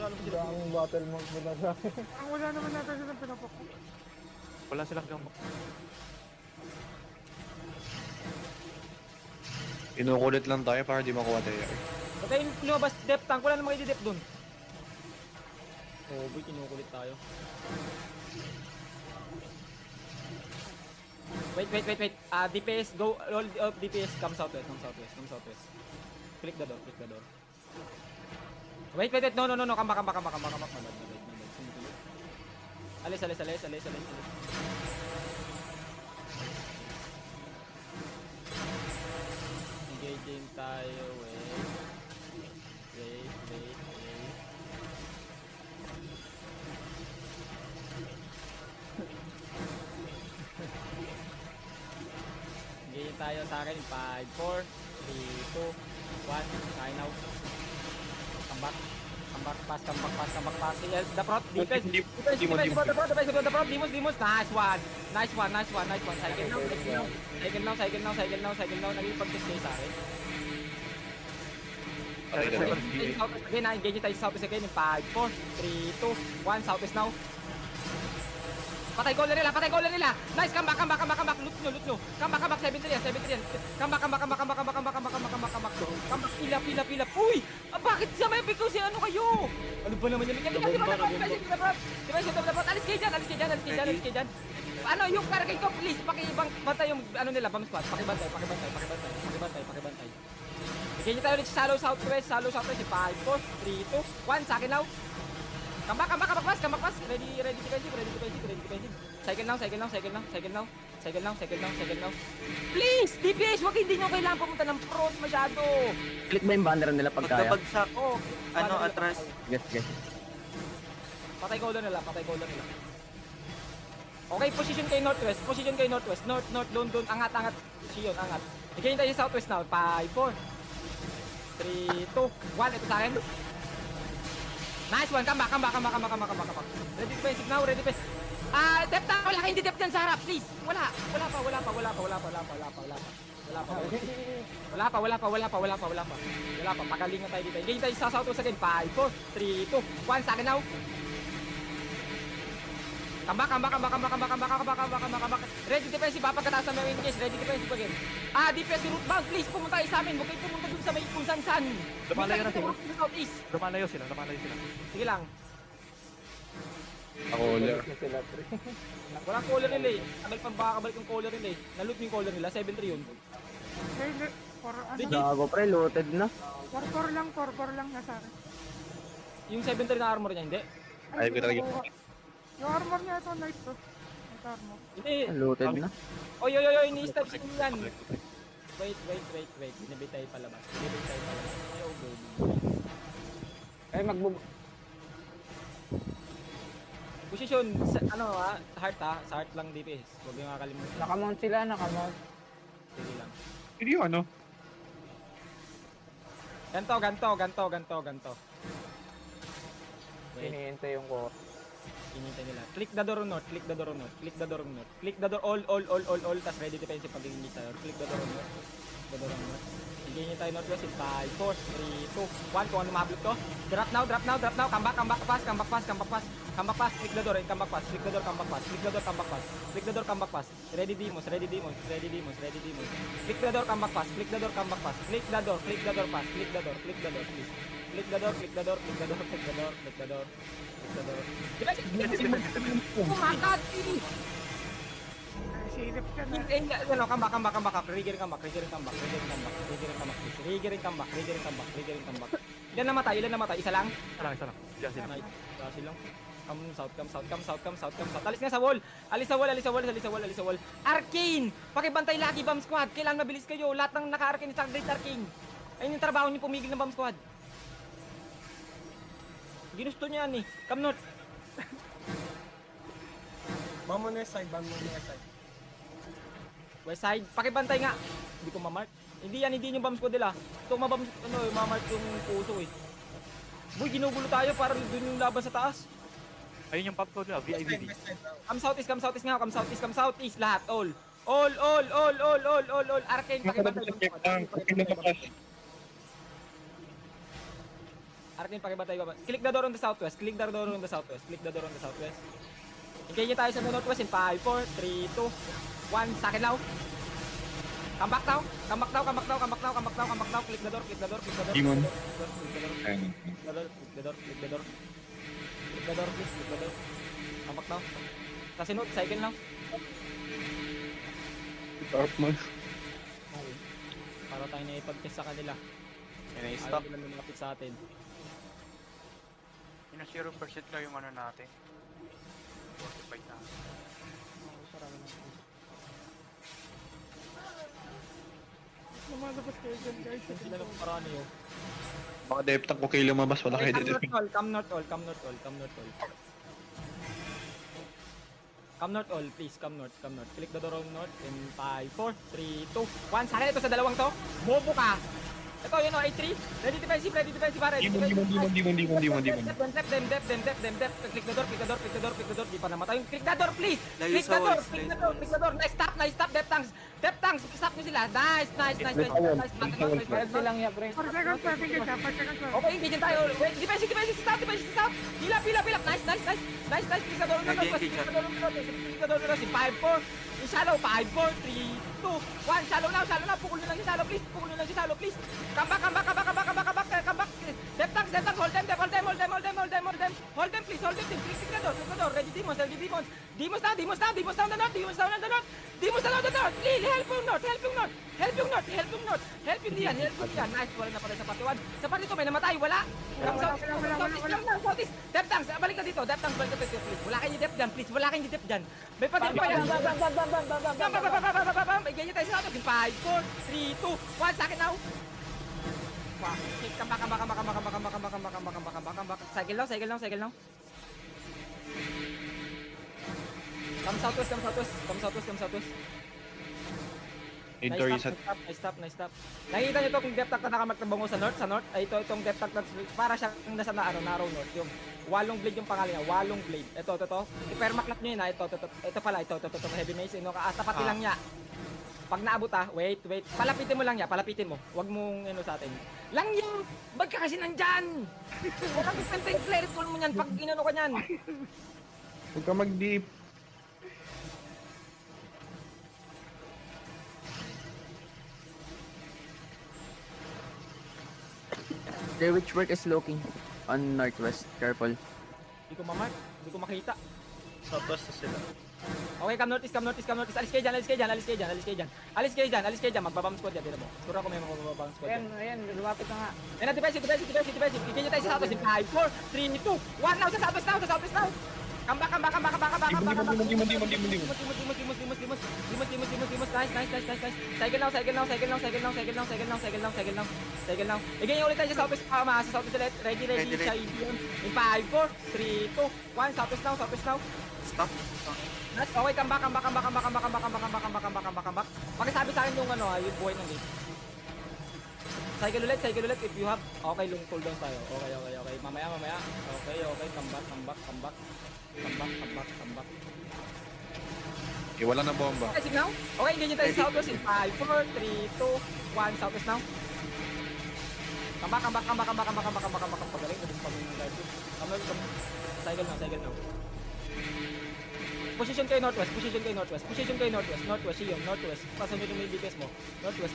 Wala naman sila. Ang battle mode mo na sa akin. Ang wala naman natin silang pinapako. Wala silang gamot. Inukulit lang tayo para di makuha tayo. Okay, lumabas dep tank. Wala namang i-dep dun. Oh, boy, kinukulit tayo. Wait. DPS, go, all DPS, come southwest. Click the door. Wait, no, come back. Alis. Engaging tayo, wait. Engaging tayo sa akin, 5, 4, 3, 2, 1, sign out. Come back, pass. The prot, defense. The prot, demons. Nice one. Cycle now. Naging pag-test kayo sa akin. Again, engage tayo sa southwest again. 5, 4, 3, 2, 1, southwest now. Patay goaler nila. Nice, come back. Loot nyo. Come back, 73 yan. Come back. Pila. Uy! Bakit sa may bigko si ano kayo? Ano ba naman yan? Di ba? Alis kayo dyan. Ano yung karagay ko, please, pakibang bantay yung ano nila, bomb squad. Pakibantay. Bigyan nyo tayo ulit sa Shallow Southwest, 5, 4, 3, 2, 1, sa akin now. Come back, pass. Ready defensive. Cycle now. Please, DPS, wag hindi nyo kailangan pumunta ng front masyado. Click ba yung banner nila pag kaya? Pagkabagsak, atras. Yes. Patay caller nila. Okay, position kay northwest. North, doon, angat. Position, angat. Bigyan tayo sa southwest now. 5, 4, 3, 2, 1, ito sa akin. Nice one, come back. Ready defensive now. Dep na, wala kayong dep dyan sa harap, please. Wala pa. Pagalingan tayo dito. Game tayo sa southwest again. 5, 4, 3, 2, 1, sa akin now. Come back. Ready defensive, pagkataas na may engage. Ready defensive again. Defensive route bound, please. Pumunta kayo sa amin. Huwag kayo pumunta dun sa may kung saan. Lumalayo na sila. Southeast. Lumalayo sila. Sige lang. Caller. Sila pre. Walang caller nila eh. Kabalik yung caller nila eh. Naloot yung caller nila. 7-3 yun. Hindi, for ano? Gago pre, looted na. 4 lang nasa akin. Yung 7-3 na armor niya, hindi. Ay, ko talaga. Yung armor niya ito, knight to. Ito armor. Hindi. Looted na. Oy, ini-step siya yan. Wait. Binibitay palabas. Ayaw, go. Ay, Position, heart sa heart lang DPS. Huwag yung makakalimutan. nakamount sila. Sige lang. Hindi yung ano? Ganto. Wait, Hinihintay yung ko. hinintay nila. Click the door north. Click the door, all. Tas ready defensive pag i-engage tayo. Click the door north. Engage nyo tayo northwest in 5, 4, 3, 2, 1. Kung ano mahablit ko. Drop now. Come back, pass. Click the door, come back pass. Click the door, come back pass. Ready demons. Click the door, come back pass. Click the door, pass. Click the door, please. Click the door. Kumakat! Silip ka na. Come back. Trigger come back, please. Come back. Ilan namatay? Isa lang? Isa lang. Diyan sila. Kasi lang. Come south. Alis nga sa wall. Alis sa wall. Arcane! Pakibantay lagi, bomb squad. Kailangan mabilis kayo. Lahat ng naka-arcane at great arcane. Ayun yung trabaho niyo, pumigil ng bomb squad. Ginusto niya yan eh. Come north. Bomb on your side. West side. Pakibantay nga. Hindi ko mamark. Hindi yung bomb squad nila. Gusto ko mamark yung puso eh. Boy, ginugulo tayo para dun yung laban sa taas. Ayun yung pop code nila. VIVV. Come southeast lahat. All. Arcane pakibantay. Arkin, pakibatay baba. Click the door on the southwest. Click the door on the southwest. Click the door on the southwest. Engage tayo sa northwest in 5, 4, 3, 2, 1. Sa akin now. Come back now. Come back now. Come back now. Come back now. Come back now. Come back now. Click the door. Click the door. Click the door. Demon. Click the door. Ayun. Click the door. Click the door. Click the door. Click the door, please. Click the door. Come back now. Sa sinod, cycle now. Dark man. Para tayo na ipag-test sa kanila. Stop. Ayaw nila lumapit sa atin. Yung 0% lang yung ano natin. 45 na. Lumalabas kayo dyan, guys. Hindi na parani yun. Baka depth tank ko kayo lumabas, wala kayo dito. Come north all. Come north all. Come north all. Come north all, please. Come north. Come north. Click the door on north in 5, 4, 3, 2, 1. Sa akin ito sa dalawang to. Bobo ka. Ito, yun o, I3. Ready defensive, ready defensive, ready defensive. Dem. Click the door, click the door, click the door, click the door. Di pa namatay. Click the door, please. Click the door, click the door, click the door. Nice stop, depth tanks. Depth tanks, stop nyo sila. Nice. Pwede lang yan, pre. 4 seconds pa, tingin siya. 4 seconds pa. Okay, engage tayo. Wait, defensive, stop. Pila. Nice. Click the door, click the door, 5, 4. Shallow, 5, 4, 3, 2, 1. Shallow now. Pukul nyo lang si shallow, please. Come back. Depth tanks. Hold them, please. Click the door. Ready, demons. Demons down the north. Lil, help yung north. Help yung diyan. Nice, wala na pala sa partiwan. Sa party to, may namatay, wala. Southeast. Depth tanks, balik na dito. Please. Wala kayong depth dyan. May pati pa yan. Bam. Igay niya tayo sa ato. 5, 4, 3, 2, 1. Sa akin now. Come back. Cycle now. Come southwest. Nice stop. Nakikita niyo to kung depth tank na nakamatbango sa north. Ay itong depth tank na para siyang nasa narrow north. Yung walong blade yung pangalan niya, walong blade. Ito. I-permaclap niyo yun ha. Ito pala, heavy mace. Tapat lang niya. Pag naabot wait. Palapitin mo lang niya, mo. Huwag mong sa atin. Lang yung, ba't ka kasi nandyan? Huwag kang defensive player mo niyan pag inano ka niyan. Huwag ka mag-deep. The Witchwork is looking on northwest. Careful. Hindi ko mamark, hindi ko makita. Southwest na sila. Okay, come northeast. Alis kayo dyan. Magbabam squad yan, tira mo. Siguro ako may magbabam squad yan. Ayan, lumapit na nga. Ayun na, defensive. Ibigay niyo tayo sa Southwest in 5, 4, 3, 2, 1. Now, sa Southwest now. Come back. Dimos. Nice. Cycle now. Igay niyo ulit tayo sa Southwest. Sa Southwest ulit. Ready. Siya in 5, 4, 3, 2, 1. Southwest now. Stop. Nice. Okay, come back. Pakisabi sa akin yung yung buhay ng gate. Cycle ulit if you have. Okay, long cooldown tayo. Okay. Mamaya. Okay. Come back. Wala na bomba. Okay, now. Okay, ganyan tayo sa Southwest in 5, 4, 3, 2, 1. Southwest now. Come back. Pagaling, tapos pag yung live. Cycle now. Position kayo northwest. Northwest, Shion, northwest. Pasan nyo yung may BTS mo. Northwest.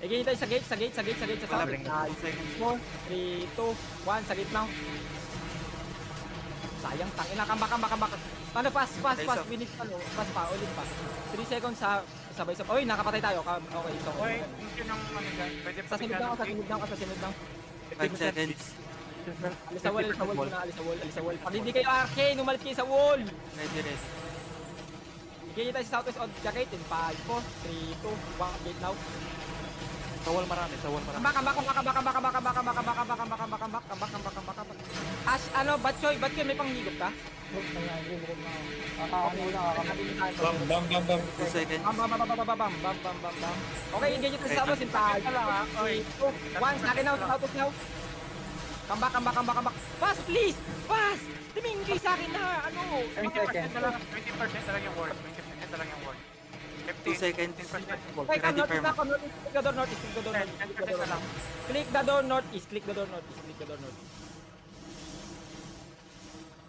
Ganyan tayo sa gate. Sa Southwest. 5, 4, 3, 2, 1. Sa gate now. Sayang, tangina. Come back. Fast. We need fast pa. Ulit pa. 3 seconds sa sabay. Oy, nakapatay tayo. Okay, so. Okay, yung ng ano dyan. Pwede Sa sunod lang. 5 seconds. Alis sa wall. Pag hindi kayo arcane, umalis kayo sa wall. Ready. Bigyan niyo tayo sa Southwest on the gate in 5, 4, 3, 2, 1. Gate now. Sa wall marami. Come back. Ash, Batchoy, may panghigop ka? Bam. 2 seconds. Bam. Okay, engage it sa Southwest in 5, 4, 3, 2, 1. Sa akin now, sa Southwest now. Come back. Fast, please! Fast! Tumingin sa akin na, 20% na lang yung word. 2 seconds. 15%. Okay, come Ready, northeast perma. na, come northeast. Click the door northeast, click the door northeast, click the door northeast. Click the door northeast, click the door northeast, click the door northeast.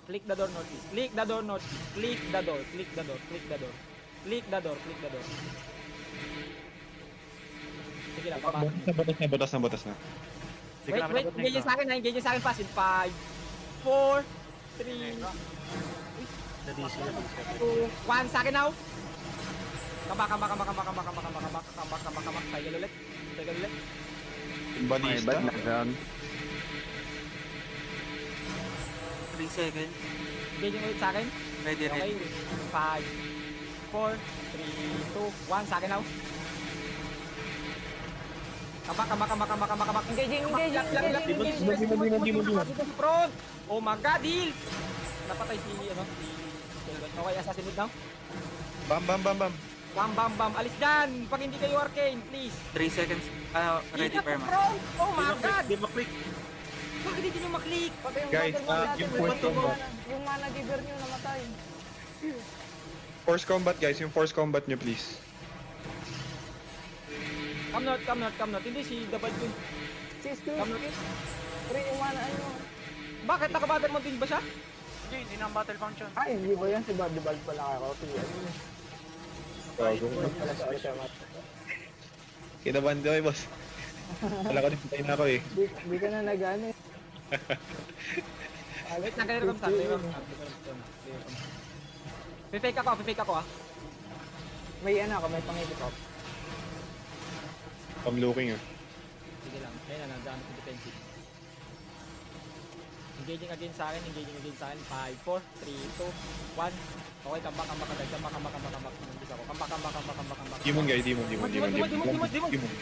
Click the door northeast, click the door northeast, click the door, click the door, click the door. Click the door, click the door. Sige lang, baba. Botas na. Wait, engage nyo sa akin ha, engage nyo sa akin fast in 5, 4, 3, 2, 1, sa akin now. Kambak. Cycle ulit. My bad na ground. 3 seconds. Engage nyo ulit sa akin. Ready, Okay, ready. 5, 4, 3, 2, 1, sa akin now. Kambak. Engaging. Front! Oh my god, heals! Napatay si, okay, assassinate now. Bam. Bam. Alis dyan! Pag hindi kayo arcane, please. 3 seconds. Ready, Ingat perma. ang front! Oh my god! Di ma-click. Bakit hindi nyo maklik? Pati yung Guys, battle map yung natin, force combat. yung mana giver nyo namatay. Force combat guys, yung force combat nyo please. Come north. Hindi si Dabal yun. Sis, dude. Come north. Pre, yung mana ano. Bakit? Nakabattle mo din ba siya? Hindi na ang battle bound yun. Ay, hindi ba yan? Si Badibal pala ako. Sige, ano yun? Pala sa Oshamat. Kinabahan daw boss. Wala ko din tayo na ako eh. Di ka na nag-ano eh. Wait, nagka-recom start. Fake ako ah. May ano ako, may pangipit ako. I'm looking ah. Sige lang. Ayun na, nandaan ko defensive. Engaging again sa akin. 5, 4, 3, 2, 1. Okay, kambak. Nandis ako. Kambak. Demon guy, demon.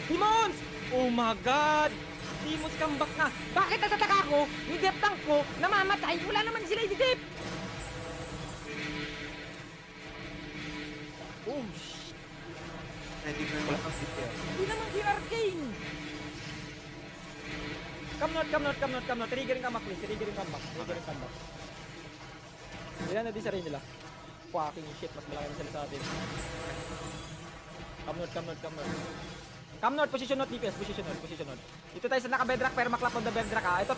Demons! Oh my god! Demons comeback na! Bakit natataka ako? Yung dep tank ko, namamatay! Wala naman sila i-dep! Oh shit! Ready, perma. Hindi naman si Arcane! Come north. Triggering comeback please. Triggering comeback. Ilan na din sa rin nila? Fucking shit, mas malaki na sila sa atin. Come north, position north DPS, position north. Dito tayo sa naka-bedrock, pero maklap on the bedrock ha. Ito,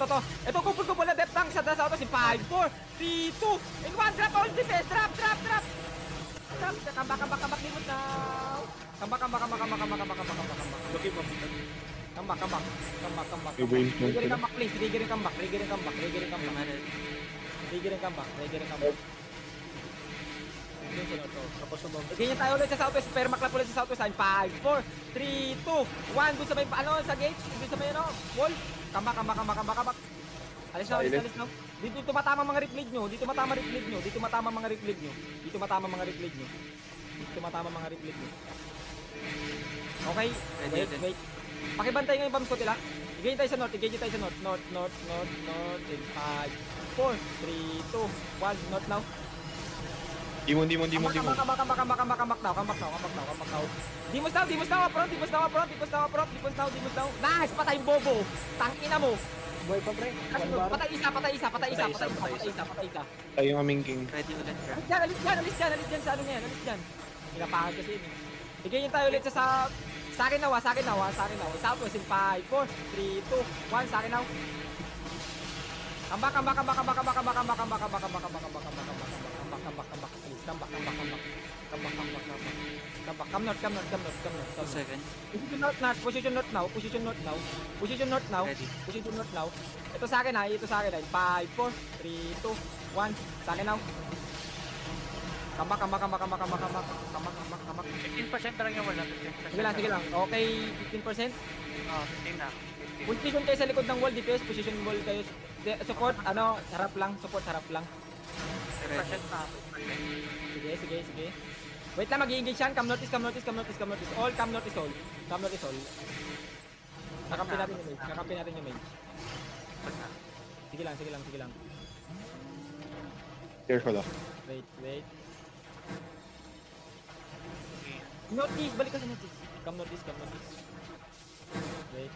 kupul na depth tank sa autos in 5, 4, 3, 2, in 1, drop all DPS, drop. Kambak, limot now. Kambak. Triggering comeback please, triggering comeback. Ganyan tayo ulit sa southwest, pero maklap ulit sa southwest side. 5, 4, 3, 2, 1. Doon sa may, sa gate, doon sa may, wall. Kambak. Alis na. Dito tumatama mga replay nyo. Dito matama mga replay nyo. Okay, wait. Pakibantay nga yung bombs ko tila. Igay tayo sa north. North. In 5, 4, 3, 2, 1. North now. Demon. Kambak now. Dimos now, approach. Nice, patay yung bobo. Tangina mo. Boy pa pre, one bar. Patay isa. Tayo yung aming king. Ready ulit, perma. Alis dyan sa ano niyan, Pinapakan kasi yun eh. Igay tayo ulit sa akin now. Southwest in 5, 4, 3, 2, 1, sa akin now. Kambak. Come north. 2 seconds. Position north now. Ready. Ito sa akin ha. 5, 4, 3, 2, 1. Sa akin now. Kambak. 15% na lang yung wall natin. 15%. Sige lang. Okay, 15%. 15 na. 15. Position kayo sa likod ng wall, DPS. Position wall kayo. Support, harap lang. 15% na. Sige. Wait lang, mag-i-engage yan. Come notice. All, come notice all. Kakampi natin yung mage. Sige lang. Careful ah. Wait. Notice, balik ka sa notice. Come notice. Wait.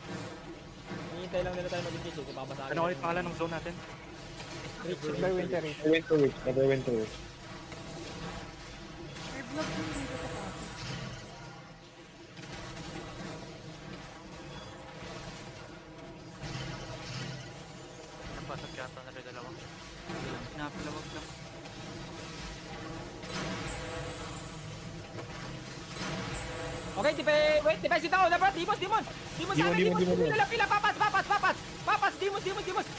Hinihintay lang nila tayo mag-engage eh. Babasa Ano ulit pangalan ng zone natin? By winter eh. Never went to it. May block yung dito sa taas. Pasok yata na rin dalawa. Napalawag lang. Okay, wait, sit down, dapat, Dimos sa akin, Demon. pila, papas, Dimos,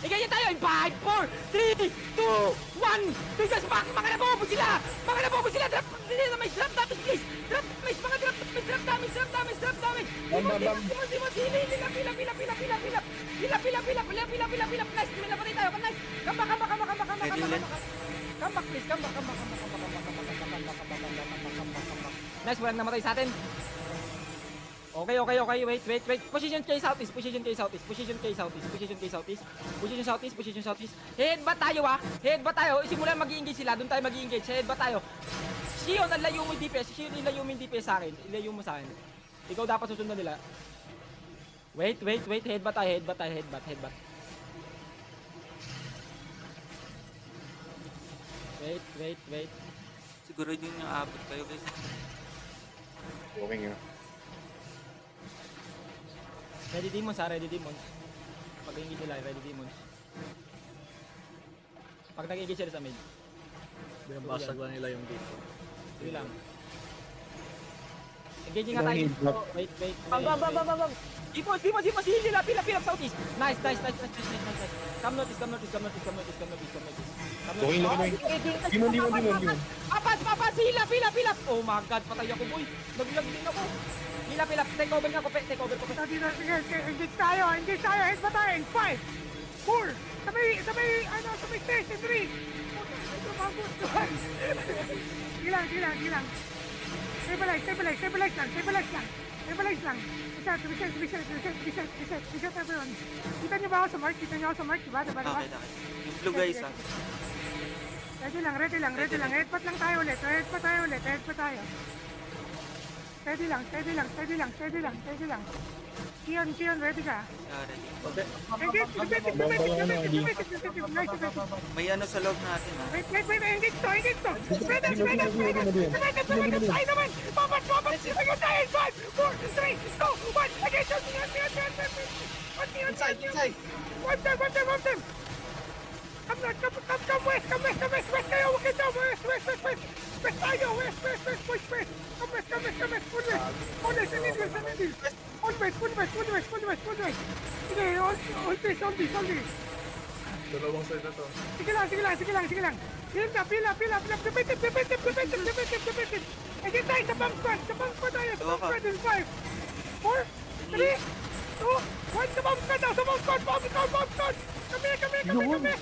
igayin tayo, in 5, 4, 3, 2, 1, bigas back, mga nabobo sila, drop damage, please, drop damage, Dimos, hili, pila, nice, pinapatay tayo, nice, come back, please, come back, nice, walang namatay sa atin. Okay, wait. Position kay southeast. Headbutt tayo. Simulan mag-i-engage sila. Doon tayo mag-i-engage. Headbutt tayo. Shion, ilayo mo yung DPS. Ilayo mo yung DPS sa akin. Ilayo mo sa akin. Ikaw dapat susundan nila. Wait. Headbutt tayo. Wait. Siguro yun yung abot kayo guys. Okay nga. Ready Demons. Pag-engage sila, Ready Demons. Pag nag-engage sila sa mid. Binabasag lang nila yung dito. Sige lang. Engaging nga tayo. Wait. Bam! Demons, pila, southeast. Nice. Come notice. Okay lang. Demon. Papas, hila, pila. Oh my god, patay ako, boy. Naglag din ako. Hila, take over ko. Sige, engage tayo, head ba tayo? 5, 4, sabay station 3. Sige lang. Stabilize lang. Reset everyone. Kita niyo ba ako sa mark? Diba? Okay. Yung blue guys ah. Ready lang. Headbutt lang tayo ulit. Steady lang. Kion, ready ka? Ready. Engage, nice. May ano sa loob natin ah. Wait, engage to. Spread up. Tayo naman. Papas, sige tayo. 5, 4, 3, 2, 1. Engage, Inside. One time. Come west kayo, huwag kayo down, west tayo, west, push west, come west, full west, sa middle, full west, sige, hold this, Dalawang side na to. sige lang, pila, defensive, again tayo sa bomb squad tayo, sa bomb squad, in 5, 4, 3, 2, 1, sa bomb squad, bomb squad, Come west!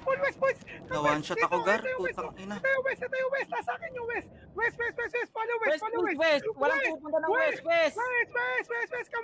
Full west! Na one shot ako gar, putang ina. Tayo west! Nasa akin yung west! West! Follow west! West. Walang pupunta ng west. West! Come